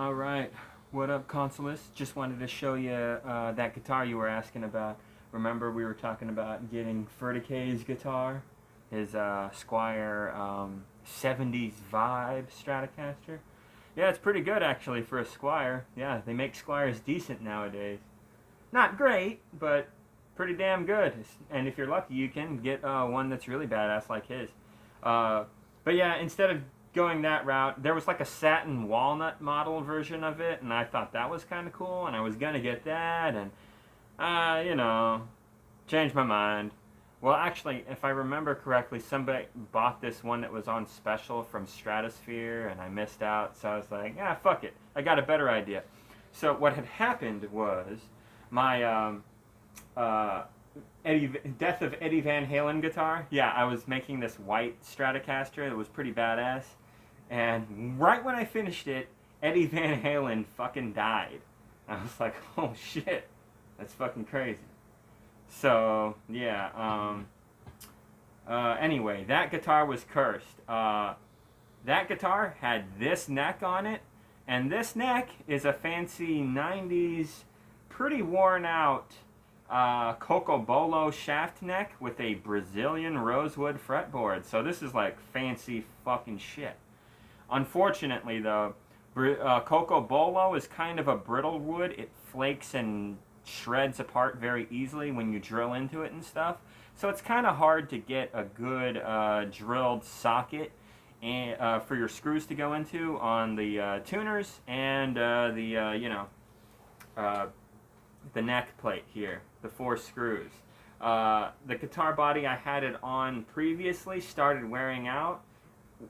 Alright, what up, consolists? Just wanted to show you that guitar you were asking about. Remember we were talking about getting Ferdicay's guitar? His Squire 70s Vibe Stratocaster? Yeah, it's pretty good actually for a Squire. Yeah, they make Squires decent nowadays. Not great, but pretty damn good. And if you're lucky, you can get one that's really badass like his. But yeah, instead of going that route, there was like a satin walnut model version of it, and I thought that was kind of cool, and I was gonna get that, and changed my mind. Well, actually, if I remember correctly, somebody bought this one that was on special from Stratosphere, and I missed out, so I was like, fuck it, I got a better idea. So what had happened was my Death of Eddie Van Halen guitar. Yeah, I was making this white Stratocaster that was pretty badass. And right when I finished it, Eddie Van Halen fucking died. I was like, oh shit, that's fucking crazy. So, yeah, anyway, that guitar was cursed. That guitar had this neck on it, and this neck is a fancy 90s, pretty worn out Cocobolo shaft neck with a Brazilian rosewood fretboard. So this is like fancy fucking shit. Unfortunately though, Cocobolo is kind of a brittle wood. It flakes and shreds apart very easily when you drill into it and stuff. So it's kind of hard to get a good drilled socket and, for your screws to go into on the tuners and the neck plate here, the 4 screws. The guitar body I had it on previously started wearing out.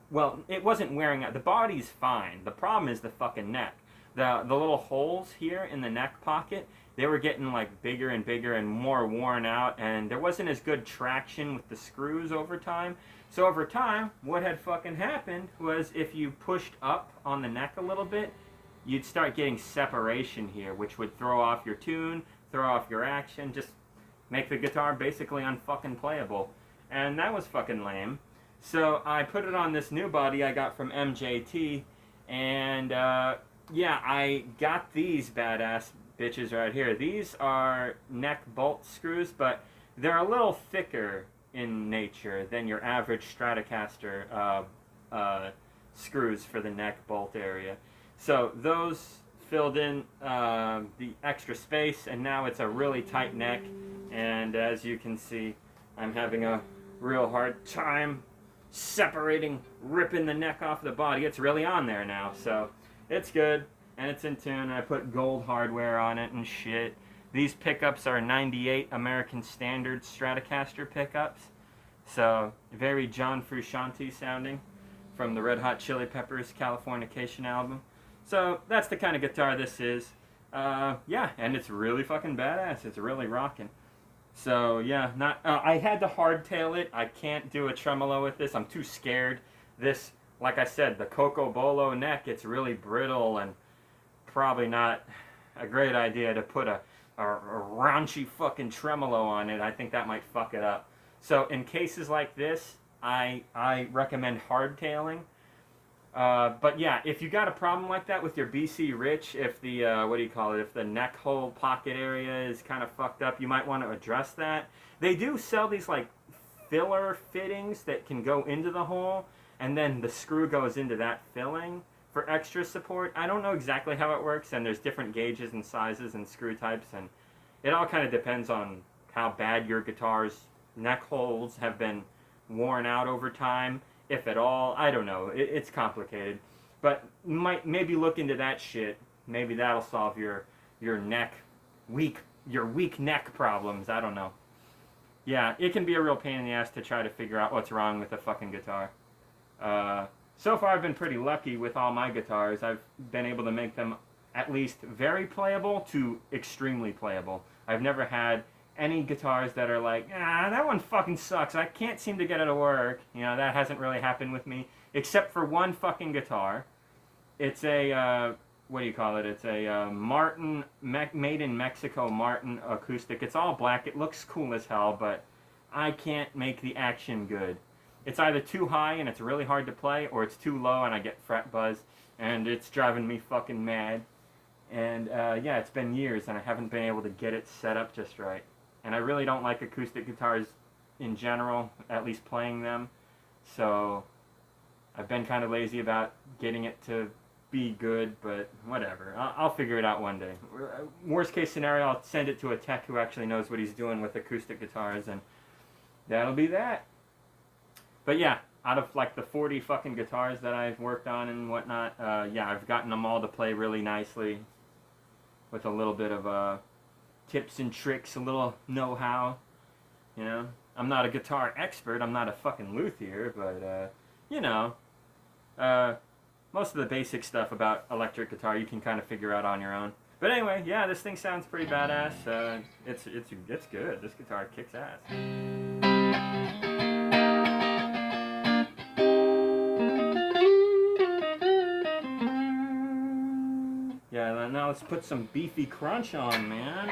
Well, it wasn't wearing out. The body's fine. The problem is the fucking neck. The little holes here in the neck pocket, they were getting like bigger and bigger and more worn out, and there wasn't as good traction with the screws over time. So over time, what had fucking happened was if you pushed up on the neck a little bit, you'd start getting separation here, which would throw off your tune, throw off your action, just make the guitar basically unfucking playable. And that was fucking lame. So I put it on this new body I got from MJT, and yeah, I got these badass bitches right here. These are neck bolt screws, but they're a little thicker in nature than your average Stratocaster screws for the neck bolt area. So those filled in the extra space, and now it's a really tight neck, and as you can see, I'm having a real hard time ripping the neck off the body. It's really on there now, so it's good, and it's in tune. I put gold hardware on it and shit. These pickups are 98 American Standard Stratocaster pickups, so very John Frusciante sounding from the Red Hot Chili Peppers Californication album. So that's the kind of guitar this is. Yeah, and it's really fucking badass. It's really rocking. So yeah, I had to hardtail it. I can't do a tremolo with this. I'm too scared. This, like I said, the Cocobolo neck, it's really brittle and probably not a great idea to put a raunchy fucking tremolo on it. I think that might fuck it up. So in cases like this, I recommend hardtailing. But yeah, if you got a problem like that with your BC Rich, if the, if the neck hole pocket area is kind of fucked up, you might want to address that. They do sell these like filler fittings that can go into the hole, and then the screw goes into that filling for extra support. I don't know exactly how it works, and there's different gauges and sizes and screw types, and it all kind of depends on how bad your guitar's neck holes have been worn out over time. If at all, I don't know. It's complicated, but maybe look into that shit. Maybe that'll solve your weak neck problems. I don't know. Yeah, it can be a real pain in the ass to try to figure out what's wrong with a fucking guitar. So far, I've been pretty lucky with all my guitars. I've been able to make them at least very playable to extremely playable. I've never had any guitars that are like, that one fucking sucks, I can't seem to get it to work. You know, that hasn't really happened with me, except for one fucking guitar. It's a, it's a Martin, made in Mexico Martin acoustic. It's all black, it looks cool as hell, but I can't make the action good. it's either too high and it's really hard to play, or it's too low and I get fret buzz, and it's driving me fucking mad. And yeah, it's been years and I haven't been able to get it set up just right. And I really don't like acoustic guitars in general, at least playing them. So I've been kind of lazy about getting it to be good, but whatever. I'll figure it out one day. Worst case scenario, I'll send it to a tech who actually knows what he's doing with acoustic guitars, and that'll be that. But yeah, out of like the 40 fucking guitars that I've worked on and whatnot, yeah, I've gotten them all to play really nicely with a little bit of tips and tricks, a little know-how, you know. I'm not a guitar expert, I'm not a fucking luthier, but, you know, most of the basic stuff about electric guitar you can kind of figure out on your own. But anyway, yeah, this thing sounds pretty badass. It's good. This guitar kicks ass. Yeah, now let's put some beefy crunch on, man.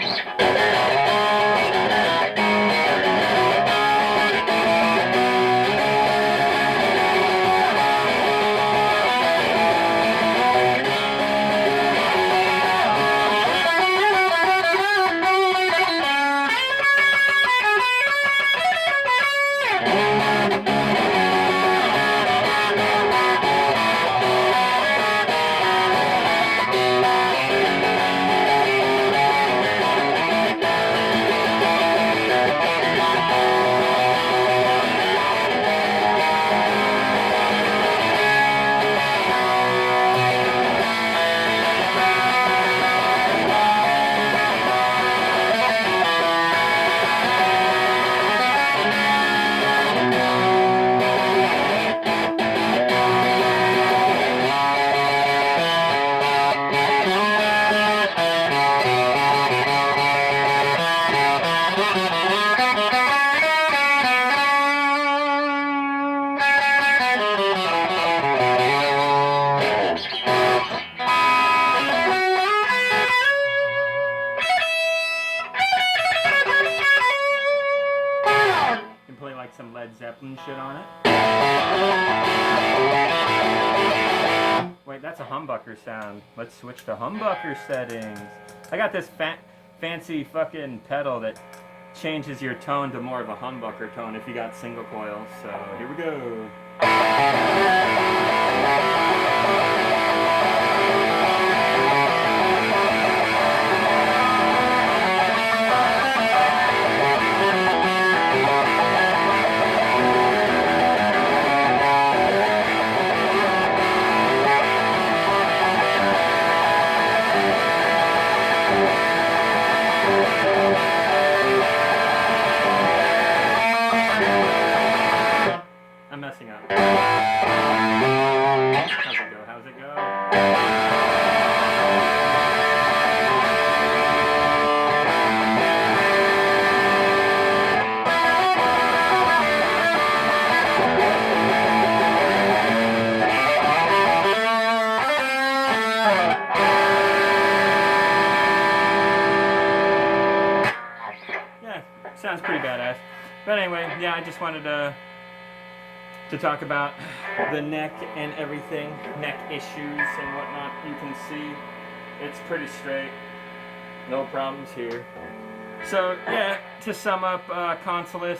Play like some Led Zeppelin shit on it. Wait, that's a humbucker sound. Let's switch to humbucker settings. I got this fancy fucking pedal that changes your tone to more of a humbucker tone if you got single coils. So here we go. I'm messing up. How's it go? How's it go? Yeah, sounds pretty badass. But anyway, yeah, I just wanted to talk about the neck and everything, neck issues and whatnot. You can see it's pretty straight, no problems here. So yeah, to sum up, Consoles,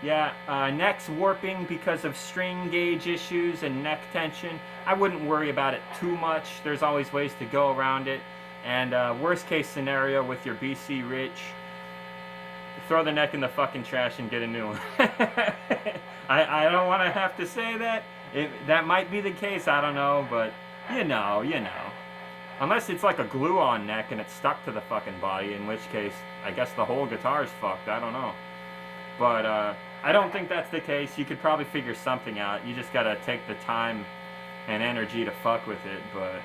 yeah, neck's warping because of string gauge issues and neck tension. I wouldn't worry about it too much. There's always ways to go around it. And worst case scenario with your BC Rich, throw the neck in the fucking trash and get a new one. I don't want to have to say that. That might be the case, I don't know, but you know. Unless it's like a glue-on neck and it's stuck to the fucking body, in which case, I guess the whole guitar's fucked, I don't know. But I don't think that's the case. You could probably figure something out. You just gotta take the time and energy to fuck with it, but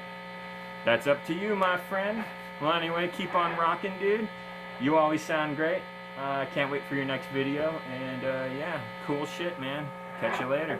that's up to you, my friend. Well, anyway, keep on rocking, dude. You always sound great. Can't wait for your next video, and yeah, cool shit, man. Catch you later.